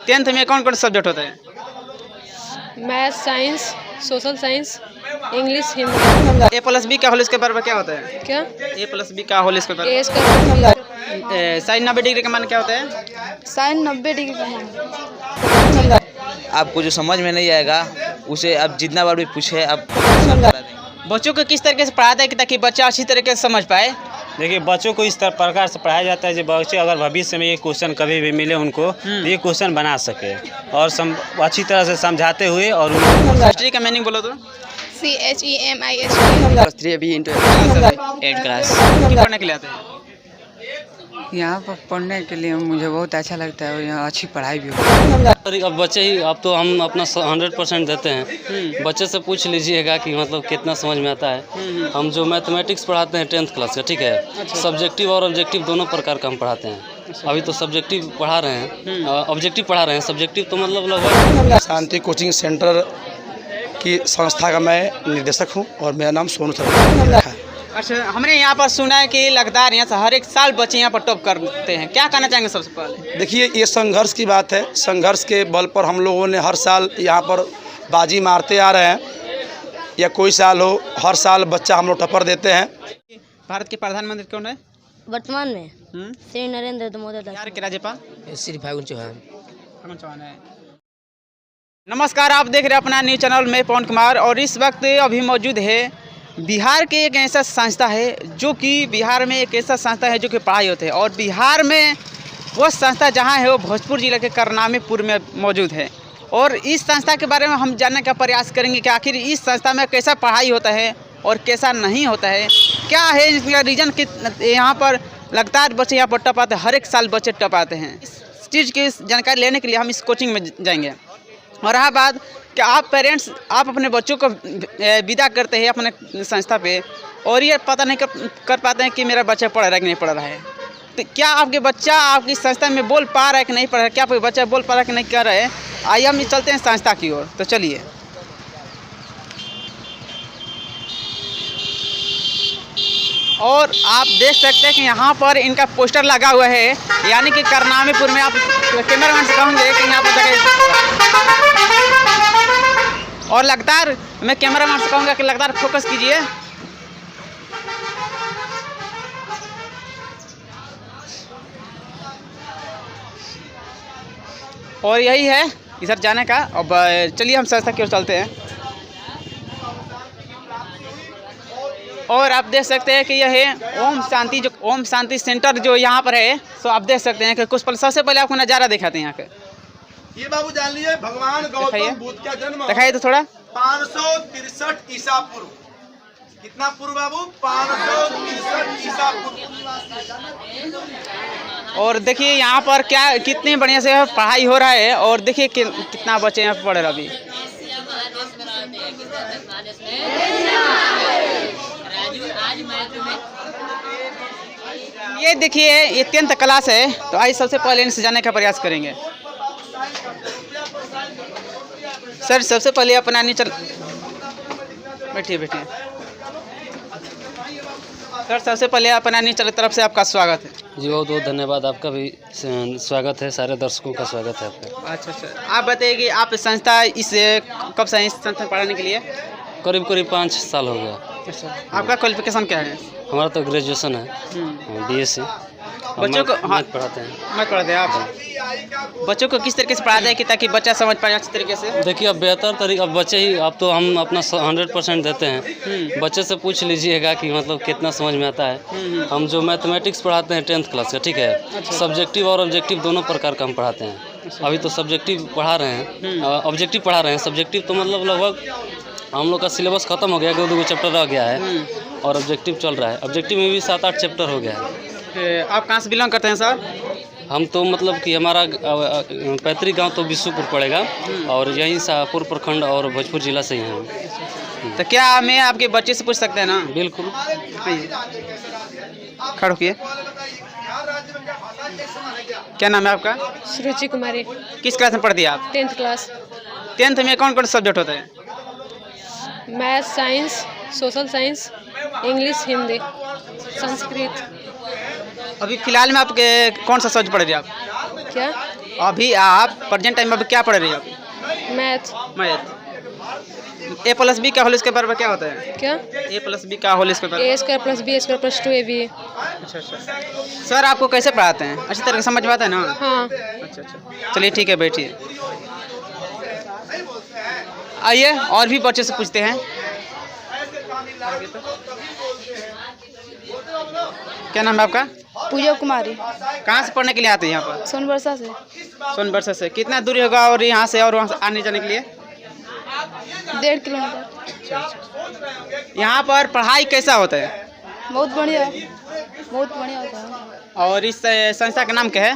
Tenth में कौन कौन सब्जेक्ट होता है? Math, science, social science, English, Hindi. A+B का होल स्क्वायर बराबर क्या होता है? क्या? A+B का होल स्क्वायर ए स्क्वायर। साइन 90 डिग्री का मान क्या होता है? साइन 90 डिग्री का मान। आपको जो समझ में नहीं आएगा उसे आप जितना बार भी पूछे आप सब बता देंगे। बच्चों को किस तरीके से पढ़ाता है कि ताकि बच्चा अच्छी तरीके से समझ पाए? देखिए, बच्चों को इस प्रकार से पढ़ाया जाता है जो बच्चे अगर भविष्य में ये क्वेश्चन कभी भी मिले उनको तो ये क्वेश्चन बना सके और अच्छी तरह से समझाते हुए और हिस्ट्री का मीनिंग बोलो तो? CHEMIST। 3 अभी इंटर 8 क्लास पढ़ने के लिए आते हैं? यहाँ पर पढ़ने के लिए मुझे बहुत अच्छा लगता है और यहाँ अच्छी पढ़ाई भी होती है। अब बच्चे ही अब तो हम अपना 100% देते हैं। बच्चे से पूछ लीजिएगा कि मतलब कितना समझ में आता है। हम जो मैथमेटिक्स पढ़ाते हैं 10th क्लास का, ठीक है, सब्जेक्टिव और ऑब्जेक्टिव दोनों प्रकार का हम पढ़ाते हैं। अभी तो सब्जेक्टिव पढ़ा रहे हैं, ऑब्जेक्टिव पढ़ा रहे हैं। सब्जेक्टिव तो मतलब लगभग शांति कोचिंग सेंटर की संस्था का मैं निदेशक हूँ और मेरा नाम सोनू शर्मा है। अच्छा, हमने यहाँ पर सुना है कि लगातार यहाँ से हर एक साल बच्चे यहाँ पर टॉप करते हैं, क्या कहना चाहेंगे सबसे पहले? देखिए, ये संघर्ष की बात है। संघर्ष के बल पर हम लोगों ने हर साल यहाँ पर बाजी मारते आ रहे हैं। या कोई साल हो, हर साल बच्चा हम लोग टक्कर देते हैं। भारत के प्रधानमंत्री कौन है वर्तमान में श्री नरेंद्र मोदी। बिहार के राज्यपाल? श्री फागुन चौहान। फागुन चौहान है। नमस्कार, आप देख रहे हैं अपना न्यूज़ चैनल में पवन कुमार और इस वक्त अभी मौजूद है बिहार के एक ऐसा संस्था है जो कि बिहार में एक ऐसा संस्था है जो कि पढ़ाई होती है और बिहार में वो संस्था जहाँ है वो भोजपुर जिले के करनामीपुर में मौजूद है। और इस संस्था के बारे में हम जानने का प्रयास करेंगे कि आखिर इस संस्था में कैसा पढ़ाई होता है और कैसा नहीं होता है, क्या है इसका रीज़न कि यहाँ पर लगातार बच्चे यहाँ पर टप आते हैं, हर एक साल बच्चे टप आते हैं। इस चीज़ की जानकारी लेने के लिए हम इस कोचिंग में जाएंगे। और रहा बात कि आप पेरेंट्स आप अपने बच्चों को विदा करते हैं अपने संस्था पे और ये पता नहीं कर पाते हैं कि मेरा बच्चा पढ़ रहा है कि नहीं पढ़ रहा है, तो क्या आपके बच्चा आपकी संस्था में बोल पा रहा है कि नहीं पढ़ रहा है? क्या आपके बच्चा बोल पा रहा है कि नहीं कर रहा है? आइए हम चलते हैं संस्था की ओर, तो चलिए। और आप देख सकते हैं कि यहाँ पर इनका पोस्टर लगा हुआ है, यानी कि करनामीपुर में। आप कैमरामैन से कहेंगे कि यहाँ पर जगह और लगातार मैं कैमरामैन से कहूँगा कि लगातार फोकस कीजिए। और यही है इधर जाने का। अब चलिए हम संस्था की ओर चलते हैं। और आप देख सकते हैं कि यह है ओम शांति सेंटर जो यहाँ पर है। सो आप देख सकते हैं कि कुछ पल सबसे पहले आपको नज़ारा दिखाते हैं यहाँ के। ये बाबू जान लीजिए, भगवान गौतम बुद्ध का जन्म दिखाइए तो थोड़ा। 563 ईसा पूर्व। कितना पूर्व बाबू? 563 ईसा पूर्व। और देखिए यहाँ पर क्या कितनी बढ़िया से पढ़ाई हो रहा है और देखिए कितना बच्चे यहाँ पर पढ़ रहे अभी। ये देखिए ये 10th क्लास है, तो आइए सबसे पहले इनसे जाने का प्रयास करेंगे। सर सबसे पहले अपना नीचे बैठिए। सर सबसे पहले अपना नीचे तरफ से आपका स्वागत है। जी बहुत बहुत धन्यवाद, आपका भी स्वागत है, सारे दर्शकों का स्वागत है आपका। अच्छा, आप बताइए कि आप संस्था कब से इस संस्था पढ़ाने के लिए? करीब 5 साल हो गया। अच्छा, आपका क्वालिफिकेशन क्या है? हमारा तो ग्रेजुएशन है, BSc। बच्चों को पढ़ाते हैं। मैं पढ़ाते हैं आप बच्चों को किस तरीके से पढ़ाते हैं कि ताकि बच्चा समझ पाए अच्छी तरीके से? देखिए, अब बेहतर तरीका, अब बच्चे ही अब तो हम अपना 100% देते हैं। बच्चे से पूछ लीजिएगा कि मतलब कितना समझ में आता है। हम जो मैथमेटिक्स पढ़ाते हैं 10th क्लास का, ठीक है, सब्जेक्टिव और ऑब्जेक्टिव दोनों प्रकार का हम पढ़ाते हैं। अभी तो सब्जेक्टिव पढ़ा रहे हैं, ऑब्जेक्टिव पढ़ा रहे हैं। सब्जेक्टिव तो मतलब लगभग हम लोग का सिलेबस ख़त्म हो गया, 2 चैप्टर रह गया है और ऑब्जेक्टिव चल रहा है। ऑब्जेक्टिव में भी 7-8 चैप्टर हो गया है। आप कहाँ से बिलोंग करते हैं सर? हम तो मतलब कि हमारा पैतृक गांव तो बिशुपुर पड़ेगा और यहीं शाहपुर प्रखंड और भोजपुर जिला से ही हैं। तो क्या मैं आपके बच्चे से पूछ सकते हैं ना? बिल्कुल, खड़ो किए। क्या नाम है आपका? सुरुचि कुमारी। किस क्लास में पढ़ती है आप? 10th class. 10th में कौन कौन सब्जेक्ट होता है? Math, science, social science, English, Hindi, Sanskrit. अभी फिलहाल में आप कौन सा सब्जेक्ट पढ़ रहे हैं आप? क्या? अभी आप प्रेजेंट टाइम में अभी क्या पढ़ रही हो अभी? Math. Math. A plus B का होल स्क्वायर बराबर क्या होता है? क्या? ए प्लस बी का होल स्क्वायर बराबर। A square plus B square plus 2ab। अच्छा अच्छा। सर आपको कैसे पढ़ाते हैं? अच्छी तरह से समझ में आता है ना? हाँ। अच्छा अच्छा, चलिए ठीक है, बैठिए। आइए और भी बच्चे से पूछते हैं। क्या नाम है आपका? पूजा कुमारी। कहाँ से पढ़ने के लिए आते हैं यहाँ पर? सोनबरसा से। सोनबरसा से। कितना दूरी होगा और यहाँ से और वहाँ से आने जाने के लिए? 1.5 किलोमीटर। यहाँ पर पढ़ाई कैसा होता है? बहुत बढ़िया होता है। और इस संस्था का नाम क्या है?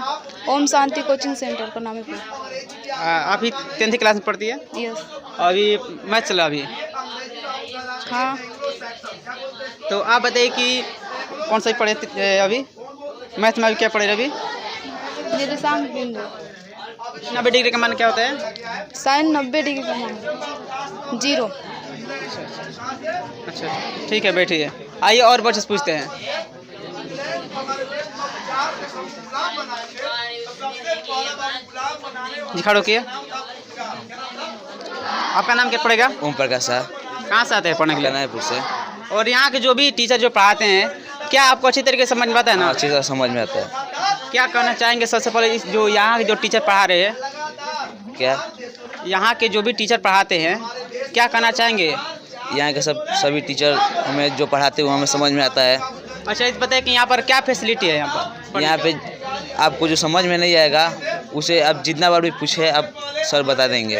ओम शांति कोचिंग सेंटर का नाम है। आप ही 10th क्लास में पढ़ती है? यस। अभी मैथ चला अभी? हाँ। तो आप बताइए कि कौन सा पढ़े अभी? मैथ में अभी क्या पढ़े अभी? निर्देशांक बिंदु। 90 डिग्री का मान क्या होता है? साइन 90 डिग्री का मान 0। अच्छा ठीक है, बैठिए। आइए और बच्चे से पूछते हैं। जी खड़ो किए। आपका नाम क्या पड़ेगा? ओम प्रकाश सर, कहाँ से आते हैं पढ़ने के लिए? कनायपुर से। और यहाँ के जो भी टीचर जो पढ़ाते हैं, क्या आपको अच्छी तरीके से समझ में आता है ना? अच्छी तरह समझ में आता है। क्या कहना चाहेंगे सबसे पहले इस जो यहाँ के जो टीचर पढ़ा रहे हैं, क्या यहाँ के जो भी टीचर पढ़ाते हैं, क्या कहना चाहेंगे? यहाँ के सभी टीचर हमें जो पढ़ाते हुए हमें समझ में आता है। अच्छा इस बताइए कि यहाँ पर क्या फैसिलिटी है यहाँ पर? यहाँ पे आपको जो समझ में नहीं आएगा उसे आप जितना बार भी पूछे आप सर बता देंगे।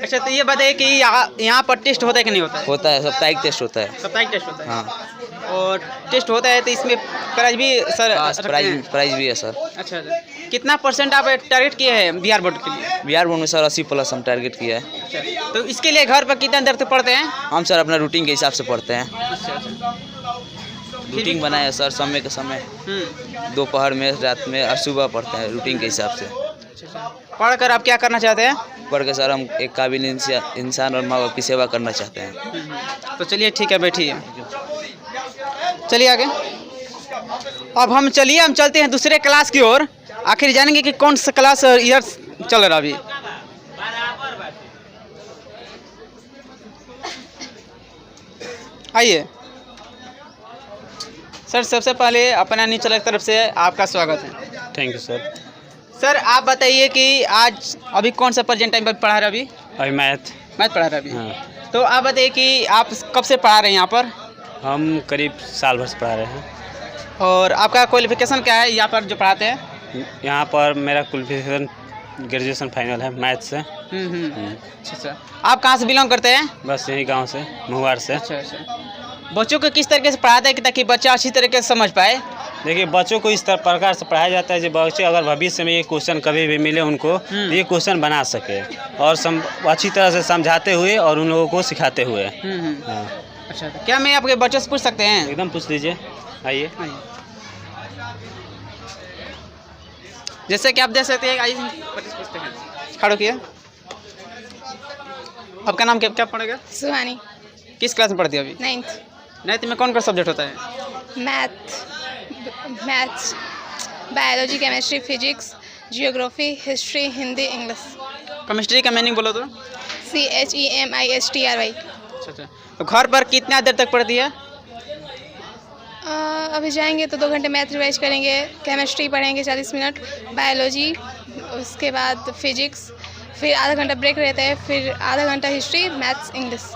अच्छा तो ये बताइए कि यहाँ पर टेस्ट होता है कि नहीं होता है? होता है, साप्ताहिक टेस्ट होता है। साप्ताहिक टेस्ट होता है? हाँ। और टेस्ट होता है तो इसमें प्राइज भी सर रखते हैं? प्राइज भी है सर। अच्छा अच्छा। कितना % आप टारगेट किए हैं बिहार बोर्ड के लिए? बिहार बोर्ड में सर 80+ हम टारगेट किया है। अच्छा, तो इसके लिए घर पर कितना देर तक पढ़ते हैं? हम सर अपना रूटीन के हिसाब से पढ़ते हैं। अच्छा अच्छा। रूटीन बनाया है सर, समय के समय, दोपहर में, रात में और सुबह पढ़ते हैं रूटीन के हिसाब से। पढ़कर आप क्या करना चाहते हैं? पढ़ के सर हम एक काबिल इंसान और माँ बाप की सेवा करना चाहते हैं। तो चलिए ठीक है, बैठिए। चलिए आगे। अब हम चलते हैं दूसरे क्लास की ओर। आखिर जानेंगे कि कौन सा क्लास इधर चल रहा अभी। आइए सर, सबसे पहले अपना नीचे की तरफ से आपका स्वागत है। Thank you sir. सर आप बताइए कि आज अभी कौन सा प्रेजेंट टाइम पर पढ़ा रहे अभी? अभी मैथ पढ़ा रहे अभी? हाँ। तो आप बताइए कि आप कब से पढ़ा रहे हैं यहाँ पर? हम करीब साल भर से पढ़ा रहे हैं। और आपका क्वालिफिकेशन क्या है यहाँ पर जो पढ़ाते हैं? यहाँ पर मेरा क्वालिफिकेशन ग्रेजुएशन फाइनल है मैथ से। अच्छा अच्छा। आप कहाँ से बिलोंग करते हैं? बस यही गांव से, महुआर से। अच्छा अच्छा। बच्चों को किस तरीके से पढ़ाते हैं ताकि बच्चा अच्छी तरीके से समझ पाए? देखिए बच्चों को इस प्रकार से पढ़ाया जाता है जो बच्चे अगर भविष्य में ये क्वेश्चन कभी भी मिले उनको तो ये क्वेश्चन बना सके और अच्छी तरह से समझाते हुए और उन लोगों को सिखाते हुए। हाँ। अच्छा तो क्या मैं आपके बच्चों से पूछ सकते हैं? एकदम पूछ लीजिए, आइए। जैसे कि आप देख सकते हैं, आइए पूछते हैं। खड़ो किए। आपका नाम क्या पड़ेगा? सुहानी। किस क्लास में पढ़ती है अभी? 9th में कौन सब्जेक्ट होता है? Maths, biology, chemistry, physics, geography, history, Hindi, English. Chemistry का मीनिंग बोलो तो? CHEMISTRY। अच्छा अच्छा। तो घर पर कितना देर तक पढ़ती है? अभी जाएंगे तो 2 घंटे मैथ रिवाइज करेंगे, केमिस्ट्री पढ़ेंगे 40 मिनट, बायोलॉजी, उसके बाद फिजिक्स, फिर आधा घंटा ब्रेक रहता है, फिर आधा घंटा हिस्ट्री, मैथ्स, इंग्लिश।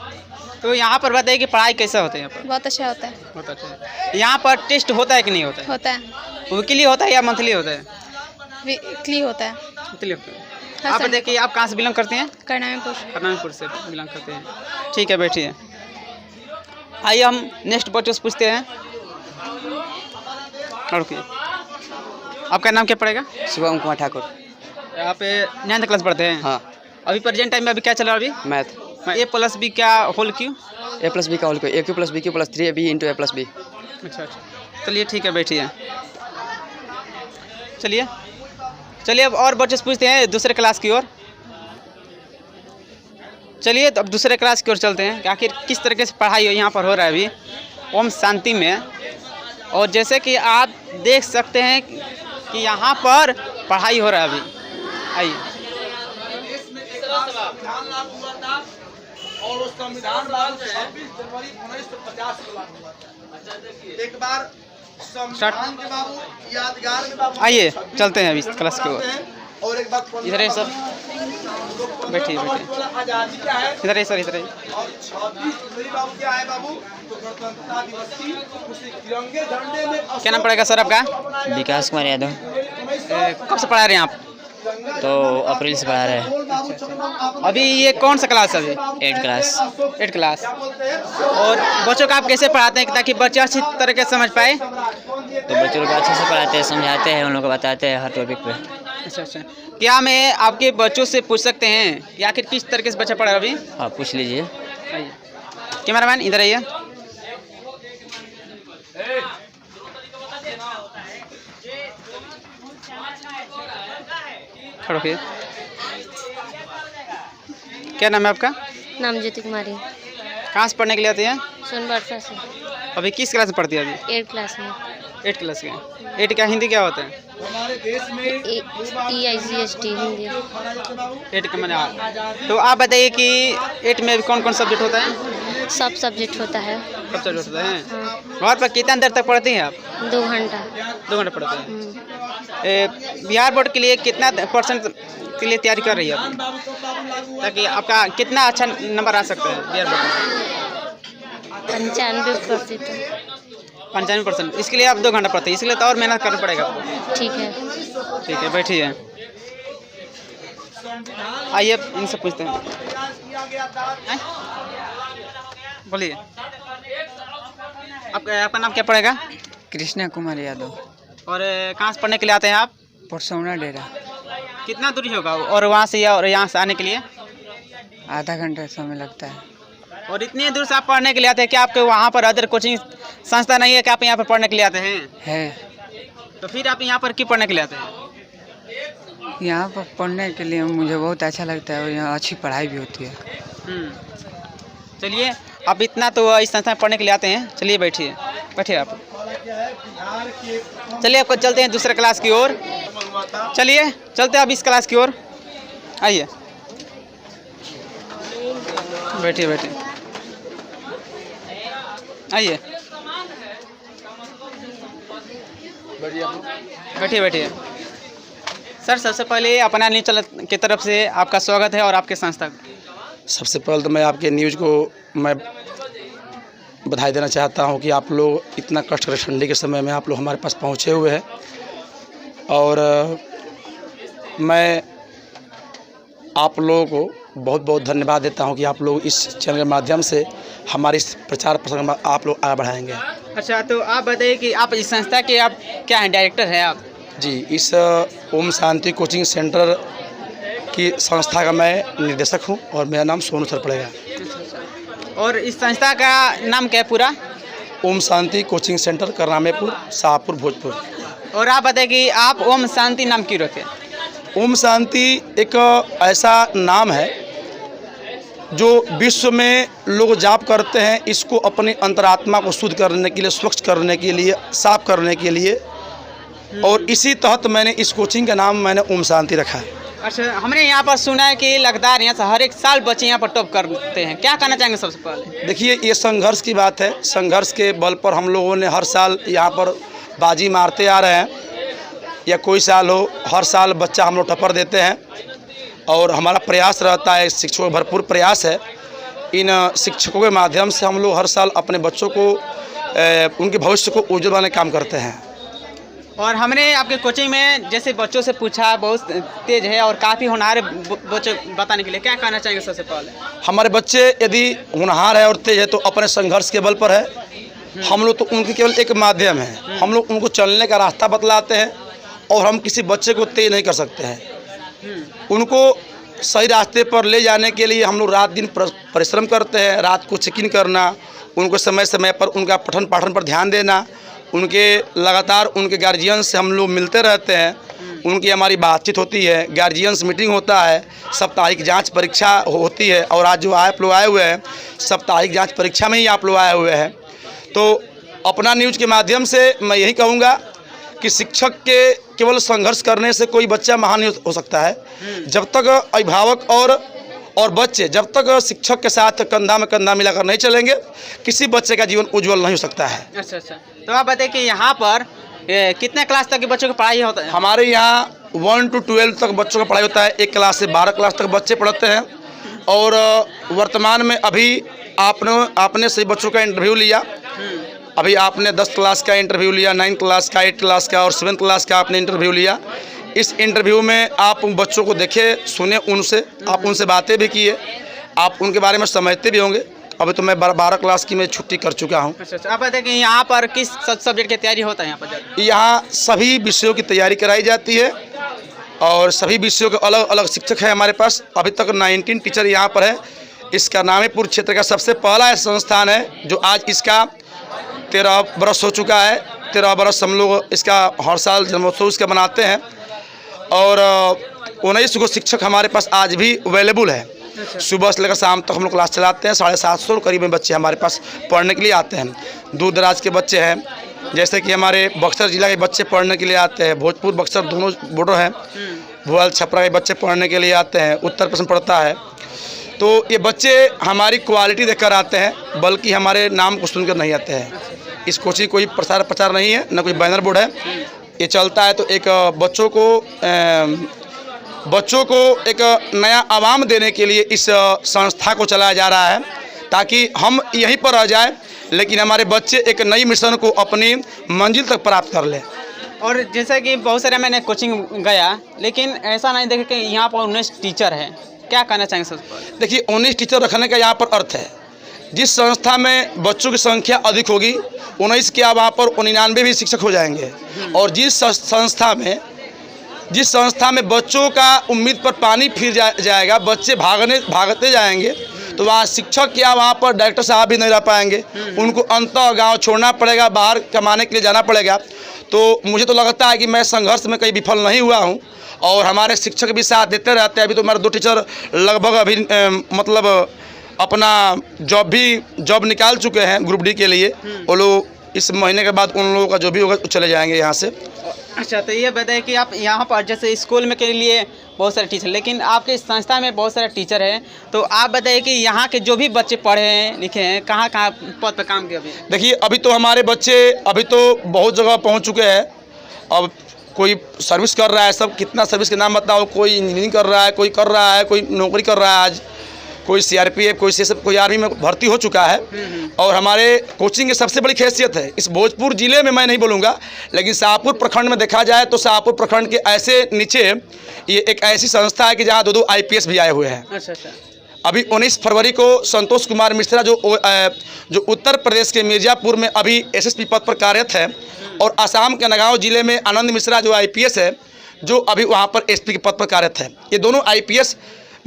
तो यहाँ पर बताइए कि पढ़ाई कैसा होता है यहाँ पर? बहुत अच्छा होता है। बहुत अच्छा है। यहाँ पर टेस्ट होता है कि नहीं होता है? होता है। वीकली होता है या मंथली होता है? वीकली होता है। मंथली होता है। आप देखिए, आप कहाँ से बिलोंग करते हैं? कर्नाटक से बिलोंग करते हैं। ठीक है, बैठिए। आइए हम नेक्स्ट बच्चों से पूछते हैं। रुकिए। आपका नाम क्या पड़ेगा? शिवम कुमार ठाकुर। आप 9th क्लास पढ़ते हैं? हाँ। अभी प्रेजेंट टाइम में अभी क्या चल रहा है अभी? मैथ। A+B क्या होल क्यों? A+B का होल क्यों? AQ + BQ + 3AB × A+B। अच्छा अच्छा। चलिए ठीक है, बैठिए। चलिए अब और बच्चे से पूछते हैं दूसरे क्लास की ओर। चलिए तो अब दूसरे क्लास की ओर चलते हैं कि आखिर किस तरीके से पढ़ाई यहाँ पर हो रहा है अभी ओम शांति में। और जैसे कि आप देख सकते हैं कि यहाँ पर पढ़ाई हो रहा है अभी। आइए। और वो संविधान लागू 26 जनवरी 1950 को लागू हुआ था। एक बार संविधान के बाबू, यादगार के बाबू, आइए चलते हैं अभी क्लास की ओर। और एक बार इधर है सर, बैठिए बैठिए, आजादी क्या है इधर है सर, इधर है। और 26 जनवरी बाबू क्या है बाबू, तो गणतंत्रता दिवस की उसी तिरंगे झंडे में क्या नाम पड़ेगा सर आपका? विकास कुमार यादव। कब से पढ़ा रहे हैं आप? तो अप्रैल से पढ़ा रहे हैं। अभी ये कौन सा क्लास है अभी? 8 क्लास। 8 क्लास। और बच्चों को आप कैसे पढ़ाते हैं ताकि बच्चे अच्छी तरीके से समझ पाए? तो बच्चों को अच्छे से पढ़ाते हैं, समझाते हैं, उन लोगं को बताते हैं हर टॉपिक पे। अच्छा अच्छा। क्या मैं आपके बच्चों से पूछ सकते हैं कि आखिर किस तरीके से बच्चा पढ़ रहा है अभी? हाँ, पूछ लीजिए। आइए। कैमरामैन इधर आइए। खड़ो होइए। क्या नाम है आपका? नाम ज्योति कुमारी। कहाँ से पढ़ने के लिए आते हैं? सोनबरसा से। अभी किस क्लास में पढ़ती है अभी? 8 क्लास में। 8 क्लास के। 8 क्या हिंदी क्या होता है? EICST हिंदी। 8 का मैंने। तो आप बताइए कि 8 में कौन कौन सब्जेक्ट होता है? सब सब्जेक्ट होता है। सब सब्जेक्ट होता है। हाँ। घर पर कितना देर तक पढ़ती हैं आप? 2 घंटा। 2 घंटे पढ़ते हैं। बिहार बोर्ड के लिए कितना % के लिए तैयारी कर रही है आप, ताकि आपका कितना अच्छा नंबर आ सकता है बिहार बोर्ड में? 95%। 95%। इसके लिए आप 2 घंटा पढ़ते हैं, इसके लिए तो और मेहनत करना पड़ेगा आपको। ठीक है। ठीक है, बैठिए। आइए इनसे पूछते हैं। हैं? बोलिए, आपका नाम क्या पड़ेगा? कृष्णा कुमार यादव। और कहाँ से पढ़ने के लिए आते हैं आप? परसौना डेरा। कितना दूरी होगा और वहाँ से और यहाँ से आने के लिए? आधा घंटा समय लगता है। और इतनी दूर से आप पढ़ने के लिए आते हैं, क्या आपके वहाँ पर अदर कोचिंग संस्था नहीं है कि आप यहाँ पर पढ़ने के लिए आते हैं? है। तो फिर आप यहाँ पर क्यों पढ़ने के लिए आते हैं? यहाँ पर पढ़ने के लिए मुझे बहुत अच्छा लगता है और यहाँ अच्छी पढ़ाई भी होती है। चलिए, आप इतना तो इस संस्था में पढ़ने के लिए आते हैं, चलिए बैठिए, बैठिए आप। चलिए आपको चलते हैं दूसरे क्लास की ओर। चलिए चलते हैं अब इस क्लास की ओर। आइए, बैठिए बैठिए, आइए, बैठिए बैठिए। सर सबसे पहले अपना न्यूज़ चैनल की तरफ से आपका स्वागत है और आपके संस्था को। सबसे पहले तो मैं आपके न्यूज़ को मैं बधाई देना चाहता हूं कि आप लोग इतना कष्ट कर ठंडी के समय में आप लोग हमारे पास पहुंचे हुए हैं। और मैं आप लोगों को बहुत बहुत धन्यवाद देता हूं कि आप लोग इस चैनल के माध्यम से हमारे इस प्रचार प्रसार में आप लोग आगे बढ़ाएंगे। अच्छा, तो आप बताइए कि आप इस संस्था के आप क्या हैं, डायरेक्टर हैं आप? जी, इस ओम शांति कोचिंग सेंटर की संस्था का मैं निर्देशक हूं और मेरा नाम सोनू सर पड़ेगा। और इस संस्था का नाम क्या है पूरा? Om Shanti coaching centre, Karnamepur, Shahpur, Bhojpur. और आप बताइए कि आप ओम शांति नाम क्यों रखे? ओम शांति एक ऐसा नाम है जो विश्व में लोग जाप करते हैं, इसको अपनी अंतरात्मा को शुद्ध करने के लिए, स्वच्छ करने के लिए, साफ करने के लिए। और इसी तहत मैंने इस कोचिंग का नाम मैंने ओम शांति रखा है। अच्छा, हमने यहाँ पर सुना है कि लगातार यहाँ से हर एक साल बच्चे यहाँ पर टॉप करते हैं, क्या कहना चाहेंगे सबसे पहले? देखिए, ये संघर्ष की बात है। संघर्ष के बल पर हम लोगों ने हर साल यहाँ पर बाजी मारते आ रहे हैं, या कोई साल हो, हर साल बच्चा हम लोग टप्पर देते हैं। और हमारा प्रयास रहता है, शिक्षकों का भरपूर प्रयास है। इन शिक्षकों के माध्यम से हम लोग हर साल अपने बच्चों को उनके भविष्य को उज्जवल बनाने का काम करते हैं। और हमने आपके कोचिंग में जैसे बच्चों से पूछा, बहुत तेज है और काफ़ी होनहार बच्चे बताने के लिए, क्या कहना चाहेंगे सबसे पहले? हमारे बच्चे यदि होनहार है और तेज है तो अपने संघर्ष के बल पर है। हम लोग तो उनके केवल एक माध्यम है, हम लोग उनको चलने का रास्ता बतलाते हैं। और हम किसी बच्चे को तेज नहीं कर सकते हैं। उनको सही रास्ते पर ले जाने के लिए हम लोग रात दिन परिश्रम करते हैं। रात को चेक इन करना, उनको समय समय पर उनका पठन पाठन पर ध्यान देना, उनके लगातार उनके गार्जियन से हम लोग मिलते रहते हैं। उनकी हमारी बातचीत होती है, गार्जियंस मीटिंग होता है, साप्ताहिक जांच परीक्षा होती है। और आज जो आप लोग आए हुए हैं, साप्ताहिक जांच परीक्षा में ही आप लोग आए हुए हैं। तो अपना न्यूज़ के माध्यम से मैं यही कहूँगा कि शिक्षक के केवल संघर्ष करने से कोई बच्चा महान नहीं हो सकता है। जब तक अभिभावक और बच्चे जब तक शिक्षक के साथ कंधा में कंधा मिलाकर नहीं चलेंगे, किसी बच्चे का जीवन उज्जवल नहीं हो सकता है। अच्छा, तो आप बताइए कि यहाँ पर कितने क्लास तक के बच्चों की पढ़ाई होता है? हमारे यहाँ 1 to 12 तक बच्चों का पढ़ाई होता है। 1 क्लास से 12 क्लास तक बच्चे पढ़ते हैं। और वर्तमान में अभी आपने सभी बच्चों का इंटरव्यू लिया। अभी आपने 10 क्लास का इंटरव्यू लिया, 9 क्लास का, 8 क्लास का और 7 क्लास का आपने इंटरव्यू लिया। इस इंटरव्यू में आप उन बच्चों को देखे, सुने, आप उनसे बातें भी किए, आप उनके बारे में समझते भी होंगे। अभी तो मैं 12 क्लास की मैं छुट्टी कर चुका हूँ। अच्छा, आप बताइए कि यहाँ पर किस सब्जेक्ट की तैयारी होता है? यहाँ पर यहाँ सभी विषयों की तैयारी कराई जाती है और सभी विषयों के अलग अलग शिक्षक हैं हमारे पास। अभी तक 19 टीचर यहाँ पर है। इसका नामेपुर क्षेत्र का सबसे पहला संस्थान है जो आज इसका 13 बरस हो चुका है। 13 बरस हम लोग इसका हर साल जन्मोत्सव इसका मनाते हैं और 19 गो शिक्षक हमारे पास आज भी अवेलेबल है। सुबह से लेकर शाम तक हम लोग क्लास चलाते हैं। 750 करीब में बच्चे हमारे पास पढ़ने के लिए आते हैं। दूर दराज के बच्चे हैं, जैसे कि हमारे बक्सर जिला के बच्चे पढ़ने के लिए आते हैं। भोजपुर बक्सर दोनों बॉर्डर हैं। भोपाल छपरा के बच्चे पढ़ने के लिए आते हैं। उत्तर प्रदेश पढ़ता है। तो ये बच्चे हमारी क्वालिटी देखकर आते हैं, बल्कि हमारे नाम को सुनकर नहीं आते हैं। इस कोचिंग कोई प्रचार नहीं है, न कोई बैनर बोर्ड है। ये चलता है तो एक बच्चों को एक नया आवाम देने के लिए इस संस्था को चलाया जा रहा है, ताकि हम यहीं पर रह जाए लेकिन हमारे बच्चे एक नई मिशन को अपनी मंजिल तक प्राप्त कर लें। और जैसे कि बहुत सारे मैंने कोचिंग गया, लेकिन ऐसा नहीं देखे कि यहाँ पर 19 टीचर है। क्या कहना चाहेंगे सर? देखिए, 19 टीचर रखने का यहाँ पर अर्थ है, जिस संस्था में बच्चों की संख्या अधिक होगी 19 के वहाँ पर 99 भी शिक्षक हो जाएंगे। और जिस संस्था में बच्चों का उम्मीद पर पानी फिर जाएगा, बच्चे भागते जाएंगे, तो वहाँ शिक्षक या वहाँ पर डायरेक्टर साहब भी नहीं रह पाएंगे। उनको अंतर गांव छोड़ना पड़ेगा, बाहर कमाने के लिए जाना पड़ेगा। तो मुझे तो लगता है कि मैं संघर्ष में कहीं विफल नहीं हुआ हूँ और हमारे शिक्षक भी साथ देते रहते हैं। अभी तो हमारे 2 टीचर लगभग अभी मतलब अपना जॉब निकाल चुके हैं ग्रुप डी के लिए। वो लोग इस महीने के बाद उन लोगों का जो भी होगा चले जाएंगे यहाँ से। अच्छा, तो ये बताइए कि आप यहाँ पर जैसे स्कूल में के लिए बहुत सारे टीचर, लेकिन आपके संस्था में बहुत सारे टीचर हैं, तो आप बताइए कि यहाँ के जो भी बच्चे पढ़े हैं, लिखे हैं, कहाँ पद पर काम किया? देखिए, अभी तो हमारे बच्चे अभी तो बहुत जगह पहुँच चुके हैं। अब कोई सर्विस कर रहा है, सब कितना सर्विस के नाम बताओ। कोई इंजीनियरिंग कर रहा है, कोई कर रहा है, कोई नौकरी कर रहा है, आज कोई CRPF, कोई CSF, कोई आर्मी में भर्ती हो चुका है। और हमारे कोचिंग की सबसे बड़ी खासियत है, इस भोजपुर जिले में मैं नहीं बोलूँगा, लेकिन शाहपुर प्रखंड में देखा जाए तो शाहपुर प्रखंड के ऐसे नीचे ये एक ऐसी संस्था है कि जहाँ 2 IPS भी आए हुए हैं। अच्छा। अभी 19 फरवरी को संतोष कुमार मिश्रा जो उत्तर प्रदेश के मिर्ज़ापुर में अभी SSP पद पर कार्यरत है, और असम के नगांव जिले में आनंद मिश्रा जो IPS है, जो अभी वहाँ पर SP के पद पर कार्यरत है। ये दोनों IPS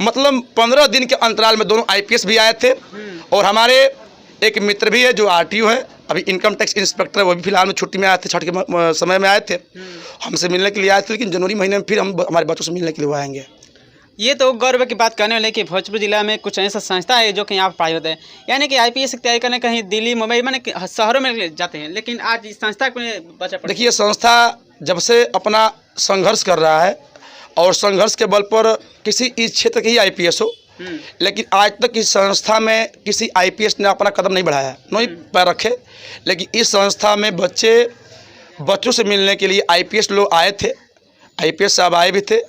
मतलब 15 दिन के अंतराल में दोनों IPS भी आए थे। और हमारे एक मित्र भी है जो RTO है, अभी इनकम टैक्स इंस्पेक्टर, वो भी फिलहाल में छुट्टी में आए थे, छठ के समय में आए थे, हमसे मिलने के लिए आए थे। लेकिन जनवरी महीने में फिर हम हमारे बच्चों से मिलने के लिए आएंगे। ये तो गौरव की बात करने वाले कि भोजपुर जिला में कुछ ऐसा संस्था है जो कि यहाँ पर पढ़ाई होता है, यानी कि IPS की तैयारी करने कहीं दिल्ली, मुंबई, माने शहरों में जाते हैं, लेकिन आज इस संस्था में बच्चा देखिए, संस्था जब से अपना संघर्ष कर रहा है और संघर्ष के बल पर किसी इस क्षेत्र के ही IPS हो, लेकिन आज तक इस संस्था में किसी IPS ने अपना कदम नहीं बढ़ाया, नहीं पैर रखे। लेकिन इस संस्था में बच्चों से मिलने के लिए IPS लोग आए थे, IPS साहब आए भी थे,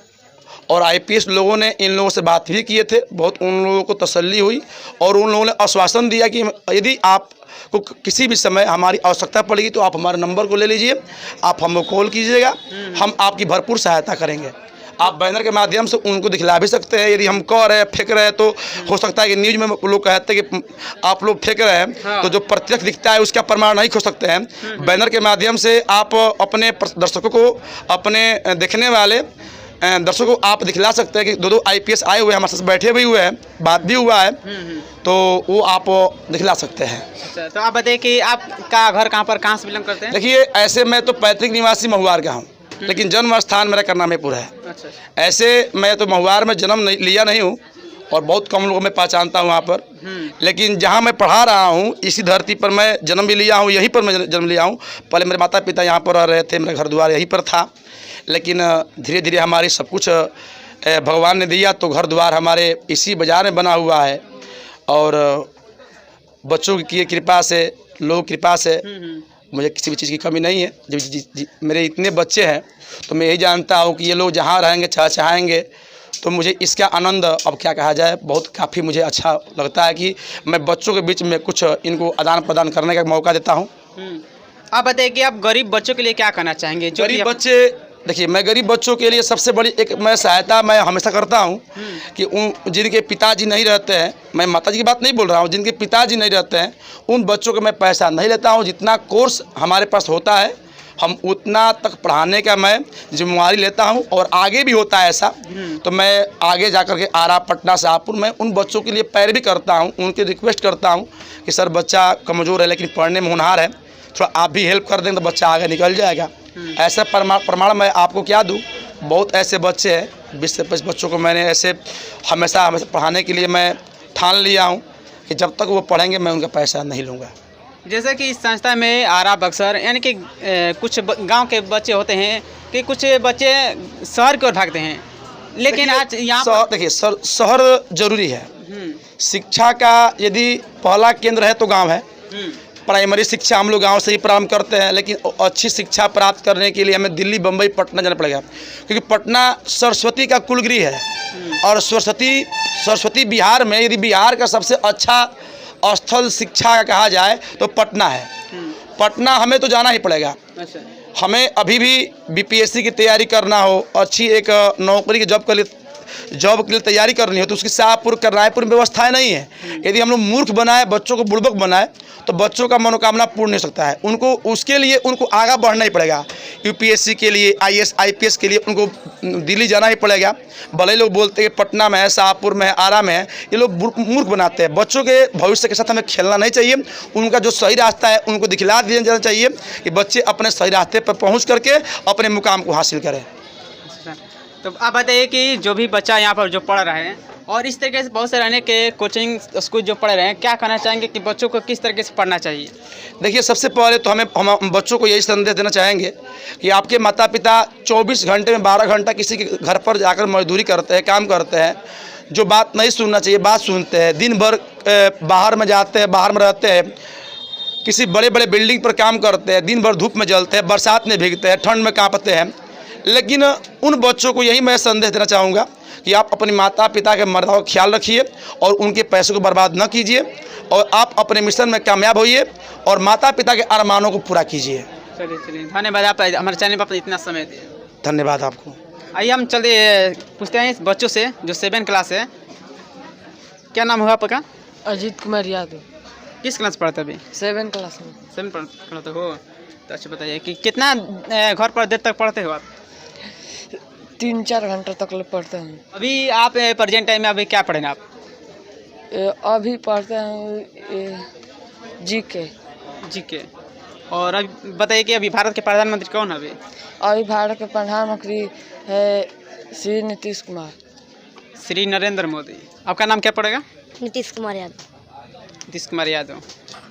और IPS लोगों ने इन लोगों से बात भी किए थे। बहुत उन लोगों को तसल्ली हुई और उन लोगों ने आश्वासन दिया कि यदि आपको किसी भी समय हमारी आवश्यकता पड़ेगी तो आप हमारे नंबर को ले लीजिए, आप हमको कॉल कीजिएगा, हम आपकी भरपूर सहायता करेंगे। आप बैनर के माध्यम से उनको दिखला भी सकते हैं। यदि हम कह रहे हैं, फेंक रहे हैं, तो हो सकता है कि न्यूज़ में लोग कहते हैं कि आप लोग फेंक रहे हैं, तो जो प्रत्यक्ष दिखता है उसका प्रमाण नहीं खो सकते हैं। बैनर के माध्यम से आप अपने दर्शकों को, अपने देखने वाले दर्शकों को आप दिखला सकते हैं कि 2 IPS आए हुए हैं, हमारे साथ बैठे भी हुए हैं, बात भी हुआ है, तो वो आप दिखला सकते हैं। अच्छा, तो आप बताइए कि आपका घर कहाँ से बिलोंग करते हैं? देखिए, ऐसे मैं तो पैतृक निवासी महुआर का हूँ, लेकिन जन्म स्थान मेरा करनामेपुर है। अच्छा। ऐसे मैं तो महुआर में जन्म लिया नहीं हूँ, और बहुत कम लोगों मैं पहचानता हूँ वहाँ पर। लेकिन जहाँ मैं पढ़ा रहा हूँ इसी धरती पर मैं जन्म भी लिया हूँ, यहीं पर मैं जन्म लिया हूँ। पहले मेरे माता पिता यहाँ पर रह रहे थे, मेरा घर द्वार यहीं पर था, लेकिन धीरे धीरे हमारी सब कुछ भगवान ने दिया तो घर द्वार हमारे इसी बाज़ार में बना हुआ है। और बच्चों की कृपा से, लोग कृपा से मुझे किसी भी चीज़ की कमी नहीं है। जब मेरे इतने बच्चे हैं तो मैं यही जानता हूँ कि ये लोग जहाँ रहेंगे चाहेंगे तो मुझे इसका आनंद अब क्या कहा जाए, बहुत काफ़ी मुझे अच्छा लगता है कि मैं बच्चों के बीच में कुछ इनको आदान प्रदान करने का मौका देता हूँ। आप बताइए कि आप गरीब बच्चों के लिए क्या करना चाहेंगे? जो गरीब बच्चे, देखिए मैं गरीब बच्चों के लिए सबसे बड़ी एक मैं सहायता मैं हमेशा करता हूँ कि उन जिनके पिताजी नहीं रहते हैं, मैं माताजी की बात नहीं बोल रहा हूँ, जिनके पिताजी नहीं रहते हैं उन बच्चों को मैं पैसा नहीं लेता हूँ। जितना कोर्स हमारे पास होता है हम उतना तक पढ़ाने का मैं जिम्मेवारी लेता हूँ। और आगे भी होता है ऐसा तो मैं आगे जा कर के आरा, पटना, शाहपुर मैं उन बच्चों के लिए पैरवी करता हूँ, उनकी रिक्वेस्ट करता हूँ कि सर बच्चा कमज़ोर है लेकिन पढ़ने में होनहार है, थोड़ा आप भी हेल्प कर देंगे तो बच्चा आगे निकल जाएगा। ऐसा प्रमाण मैं आपको क्या दूँ, बहुत ऐसे बच्चे हैं, 20 से 25 बच्चों को मैंने ऐसे हमेशा पढ़ाने के लिए मैं ठान लिया हूँ कि जब तक वो पढ़ेंगे मैं उनका पैसा नहीं लूँगा। जैसे कि इस संस्था में आरा बक्सर यानी कि कुछ गांव के बच्चे होते हैं कि कुछ बच्चे शहर की ओर भागते हैं, लेकिन आज यहाँ देखिए शहर जरूरी है। शिक्षा का यदि पहला केंद्र है तो गांव है। प्राइमरी शिक्षा हम लोग गांव से ही प्रारंभ करते हैं, लेकिन अच्छी शिक्षा प्राप्त करने के लिए हमें दिल्ली, बम्बई, पटना जाना पड़ेगा, क्योंकि पटना सरस्वती का कुलगृह है। और सरस्वती बिहार में यदि बिहार का सबसे अच्छा स्थल शिक्षा का कहा जाए तो पटना है। पटना हमें तो जाना ही पड़ेगा। हमें अभी भी बीपीएससी की तैयारी करना हो, अच्छी एक नौकरी की जॉब के लिए तैयारी करनी हो तो उसकी शाहपुर का रायपुर में व्यवस्थाएं नहीं है। यदि हम लोग मूर्ख बनाए, बच्चों को बुड़बक बनाए तो बच्चों का मनोकामना पूर्ण नहीं हो सकता है। उनको उसके लिए उनको आगे बढ़ना ही पड़ेगा। यूपीएससी के लिए, आईएएस आईपीएस के लिए उनको दिल्ली जाना ही पड़ेगा। भले लोग बोलते हैं पटना में है, शाहपुर में है, आरा में है, ये लोग मूर्ख बनाते हैं। बच्चों के भविष्य के साथ हमें खेलना नहीं चाहिए। उनका जो सही रास्ता है उनको दिखला दिया जाना चाहिए कि बच्चे अपने सही रास्ते पर पहुँच करके अपने मुकाम को हासिल करें। तो आप बताइए कि जो भी बच्चा यहाँ पर जो पढ़ रहे हैं और इस तरीके से बहुत से रहने के कोचिंग स्कूल जो पढ़ रहे हैं, क्या कहना चाहेंगे कि बच्चों को किस तरीके से पढ़ना चाहिए? देखिए सबसे पहले तो हम बच्चों को यही संदेश देना चाहेंगे कि आपके माता पिता 24 घंटे में 12 घंटा किसी के घर पर जाकर मजदूरी करते हैं, काम करते हैं, जो बात नहीं सुनना चाहिए बात सुनते हैं, दिन भर बाहर में जाते हैं, बाहर में रहते हैं, किसी बड़े बड़े बिल्डिंग पर काम करते हैं, दिन भर धूप में जलते हैं, बरसात में भीगते हैं, ठंड में कांपते हैं। लेकिन उन बच्चों को यही मैं संदेश देना चाहूँगा कि आप अपने माता पिता के मर्यादा का ख्याल रखिए और उनके पैसों को बर्बाद न कीजिए और आप अपने मिशन में कामयाब होइए और माता पिता के अरमानों को पूरा कीजिए। चलिए धन्यवाद, आप हमारे चैनल पर इतना समय दिए। धन्यवाद आपको। आइए हम चलते पूछते हैं इस बच्चों से जो 7 क्लास है। क्या नाम हुआ आपका? अजीत कुमार यादव। किस क्लास पढ़ते अभी? 7 क्लास में। 7 पढ़ते हो तो अच्छा बताइए कि कितना घर पर देर तक पढ़ते हो आप? 3-4 घंटा तक पढ़ते हैं। अभी आप प्रेजेंट टाइम में अभी क्या पढ़ेंगे आप? अभी पढ़ते हैं जीके। और अभी बताइए कि अभी भारत के प्रधानमंत्री कौन है अभी? अभी भारत के प्रधानमंत्री है श्री नीतीश कुमार। श्री नरेंद्र मोदी। आपका नाम क्या पड़ेगा? नीतीश कुमार यादव। नीतीश कुमार यादव।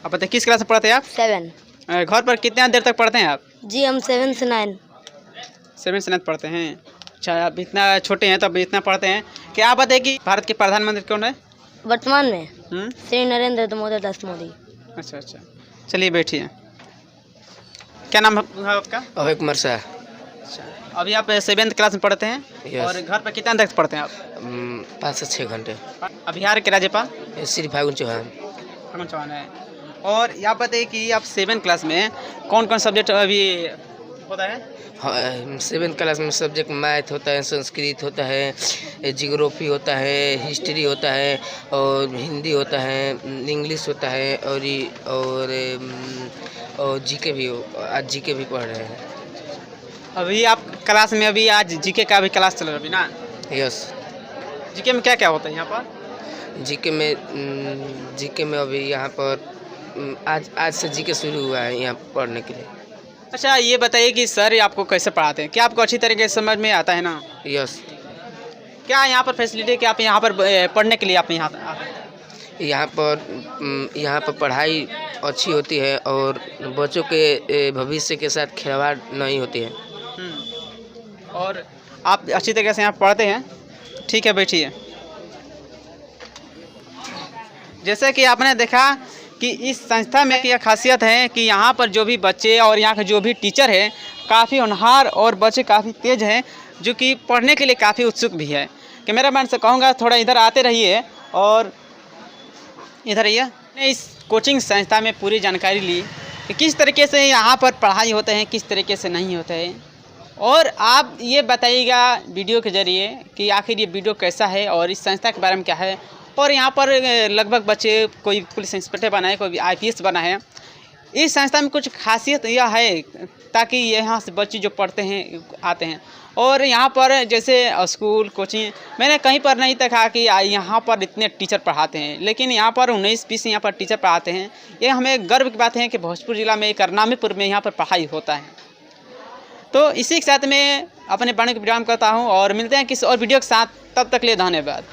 आप बताइए किस क्लास में पढ़ते हैं आप? 7। घर पर कितना देर तक पढ़ते हैं आप? जी हम 7 से 9। 7 से 9 पढ़ते हैं। अच्छा, आप इतना छोटे हैं तो अब इतना पढ़ते हैं। क्या आप बताइए कि भारत के प्रधानमंत्री कौन है वर्तमान में? श्री नरेंद्र दामोदर दास मोदी। अच्छा, चलिए बैठिए। क्या नाम है आपका? अभय कुमार शाह। अच्छा, अभी आप 7th क्लास में पढ़ते हैं और घर पर कितना देर पढ़ते हैं आप? 5 से 6 घंटे। बिहार के राज्यपाल श्री फागुन चौहान है। और यहाँ बताइए कि आप 7th क्लास में कौन कौन सब्जेक्ट अभी होता है? हाँ, 7th क्लास में सब्जेक्ट मैथ होता है, संस्कृत होता है, जियोग्राफी होता है, हिस्ट्री होता है और हिंदी होता है, इंग्लिश होता है और जीके भी आज जीके भी पढ़ रहे हैं। अभी आप क्लास में अभी आज जीके का भी क्लास चल रहा है अभी ना? यस। जीके में क्या क्या होता है यहाँ पर? जीके में अभी यहाँ पर आज से जीके शुरू हुआ है यहाँ पढ़ने के लिए। अच्छा, ये बताइए कि सर आपको कैसे पढ़ाते हैं? क्या आपको अच्छी तरीके से समझ में आता है ना? यस। क्या यहाँ पर फैसिलिटी कि आप यहाँ पर पढ़ने के लिए आप यहाँ आते हैं? यहाँ पर पढ़ाई अच्छी होती है और बच्चों के भविष्य के साथ खिलवाड़ नहीं होती है। और आप अच्छी तरीके से यहाँ पढ़ते हैं। ठीक है, बैठिए। जैसे कि आपने देखा कि इस संस्था में यह खासियत है कि यहाँ पर जो भी बच्चे और यहाँ के जो भी टीचर हैं काफ़ी होनहार और बच्चे काफ़ी तेज़ हैं, जो कि पढ़ने के लिए काफ़ी उत्सुक भी है। कैमरामैन से कहूँगा थोड़ा इधर आते रहिए और इधर आइए। इस कोचिंग संस्था में पूरी जानकारी ली कि किस तरीके से यहाँ पर पढ़ाई होते हैं, किस तरीके से नहीं होते हैं, और आप ये बताइएगा वीडियो के ज़रिए कि आखिर ये वीडियो कैसा है और इस संस्था के बारे में क्या है। और यहाँ पर लगभग बच्चे कोई पुलिस इंस्पेक्टर बना है, कोई IPS बना है। इस संस्था में कुछ खासियत यह है ताकि यहाँ से बच्चे जो पढ़ते हैं आते हैं। और यहाँ पर जैसे स्कूल कोचिंग मैंने कहीं पर नहीं देखा कि यहाँ पर इतने टीचर पढ़ाते हैं, लेकिन यहाँ पर 19-20 यहाँ पर टीचर पढ़ाते हैं। ये हमें गर्व की बात है कि भोजपुर ज़िला में करनामीपुर में यहाँ पर पढ़ाई होता है। तो इसी के साथ मैं अपने पढ़ने का विराम करता हूँ और मिलते हैं किसी और वीडियो के साथ। तब तक के लिए धन्यवाद।